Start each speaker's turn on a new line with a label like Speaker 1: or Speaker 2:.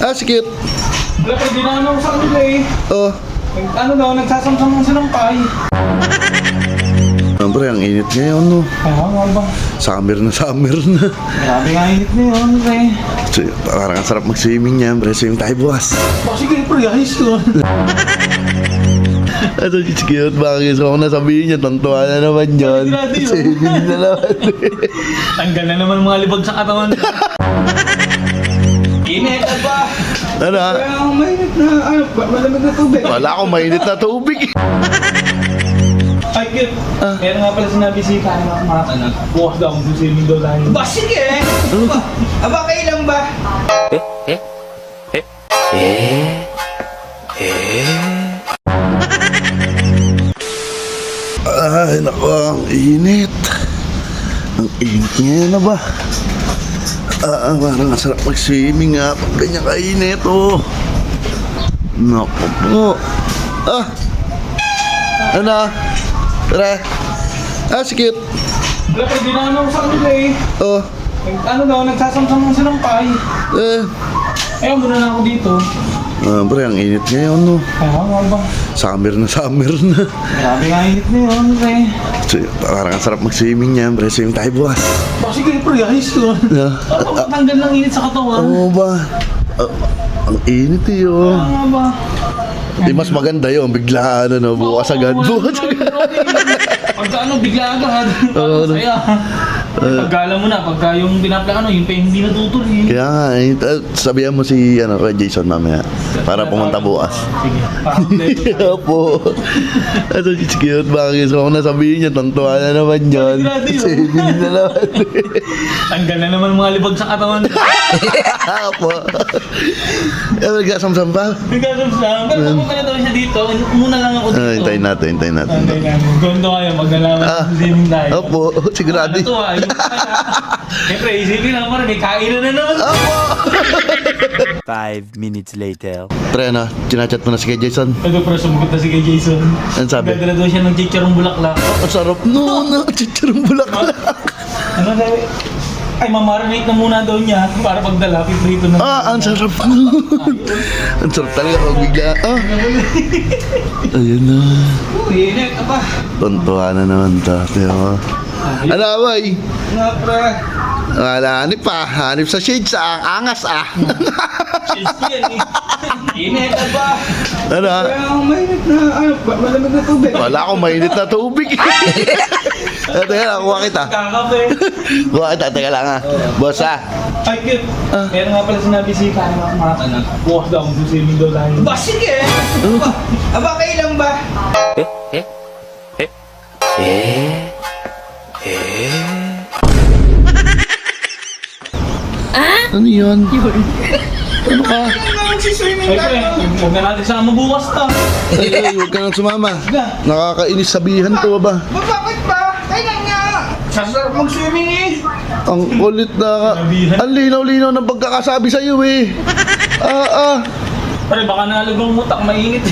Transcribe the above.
Speaker 1: Ah, sikit.
Speaker 2: Wala pa din ako sa kanila eh.
Speaker 1: Oh.
Speaker 2: Ano daw, nagsasamsam silang pay.
Speaker 1: Siyempre, ang init ngayon, no?
Speaker 2: Kaya nga ba?
Speaker 1: Summer na summer na.
Speaker 2: Grabe nga init na yun, pre.
Speaker 1: So, parang ang sarap mag-swimming niyan, pre. Swimming tayo bukas.
Speaker 2: Sige, pre, ayos yun.
Speaker 1: Ito, it's cute. Bakit gusto ko na sabihin niya, tontuwa na naman yun. Swimming na naman.
Speaker 2: Tanggal na naman mga libag sa katawan. Init ka ba?
Speaker 1: Ano?
Speaker 2: Kaya ang mainit na, malamig na tubig.
Speaker 1: Wala akong mainit na tubig.
Speaker 2: Ay, cute. Meron nga pala sinabi si Kaya ng mga tanag. Bukas daw, mag-swimming daw tayo. Ba, sige! Aba, kailan ba?
Speaker 1: Ay, naku, ang init. Ang init ngayon na ba? Parang ang sarap mag-swimming nga. Pag ganyan kainit, oh. Naku po. Ano? Tara. Sikit.
Speaker 2: Wala pa din ako sa kanila eh.
Speaker 1: Oh.
Speaker 2: Ano daw, nagsasamsam silang pay. Ayaw muna na ako dito.
Speaker 1: Pre, ang init ngayon, no?
Speaker 2: Kaya nga ba?
Speaker 1: Summer na summer na.
Speaker 2: Grabe nga init na yun, pre.
Speaker 1: So, parang ang sarap mag-swimming niyan, pre. Swimming tayo bukas.
Speaker 2: Sige, pre, ayos yun. Tanggal ng init sa katawan.
Speaker 1: Oo ba? Ang init eh, oh.
Speaker 2: Kaya nga ba?
Speaker 1: Di mas maganda yun, biglaan, ano, bukas agad. Bukas agad.
Speaker 2: Pagka ano, bigla agad.
Speaker 1: Oo,
Speaker 2: Parang saya. Pagkala mo na, pagka yung pinapla ano, yung pa hindi natutuloy.
Speaker 1: Kaya nga, sabihan mo si kay Jason mamaya para pumunta bukas.
Speaker 2: Sige, parang dito.
Speaker 1: Opo. Ito, it's cute. Bakit gusto ko na sabihin niya, tontuwa na naman yun. Swimming na naman.
Speaker 2: Tanggal na naman mga libag sa katawan.
Speaker 1: Opo. Nagkasamsam pa?
Speaker 2: Nagkasamsam. Pero pumunta na daw siya dito. Muna lang ako dito.
Speaker 1: Hintayin natin, hintayin natin.
Speaker 2: Tanggal na. Ganto kayo, maglalaman sa swimming tayo.
Speaker 1: Opo, sigurado.
Speaker 2: Natuwa, yung kaya. Siyempre, isipin lang parang may kainan na naman.
Speaker 1: Opo!
Speaker 3: 5 minutes later.
Speaker 1: Pre, ano? Chinachat mo na si kay Jason?
Speaker 2: Ito pero sumagot na si kay Jason.
Speaker 1: Ano sabi?
Speaker 2: Gagala daw siya ng chicharong bulaklak.
Speaker 1: Ang sarap no, chichirong bulaklak.
Speaker 2: Ano sabi? Ay, mamarinate na muna daw niya para pagdala, piprito na.
Speaker 1: Ang sarap nun. Ang sarap talaga pag bigla. Ayun na.
Speaker 2: Uy, init, apa?
Speaker 1: Tontuwa na naman dati, oh. Ano, abay?
Speaker 2: Nga, pre.
Speaker 1: Wala, hanip pa. Hanip sa shades, angas,
Speaker 2: Shades ko yan, eh. Init, apa?
Speaker 1: Ano?
Speaker 2: Kaya ang mainit na, malamig na tubig.
Speaker 1: Wala akong mainit na tubig. Teka lang, kuha kita.
Speaker 2: Kakape.
Speaker 1: Kuha kita, teka lang, ha. Boss, ha.
Speaker 2: Ay, cute. Meron nga pala sinabi si Kaya ng mga tanag. Bukas daw, mag-swimming daw tayo. Ba, sige! Aba, kailan ba?
Speaker 1: Ano yun? Ano ka?
Speaker 2: Ay, pre, huwag na natin sama bukas to.
Speaker 1: Ay, huwag ka nang sumama. Nakakainis sabihan to, ba?
Speaker 2: Bakit ba? Kailan nga? Sasarap mag-swimming eh.
Speaker 1: Ang kulit na ka. Ang linaw-linaw ng pagkakasabi sa'yo, eh.
Speaker 2: Pre, baka nalagong mutak, mainit.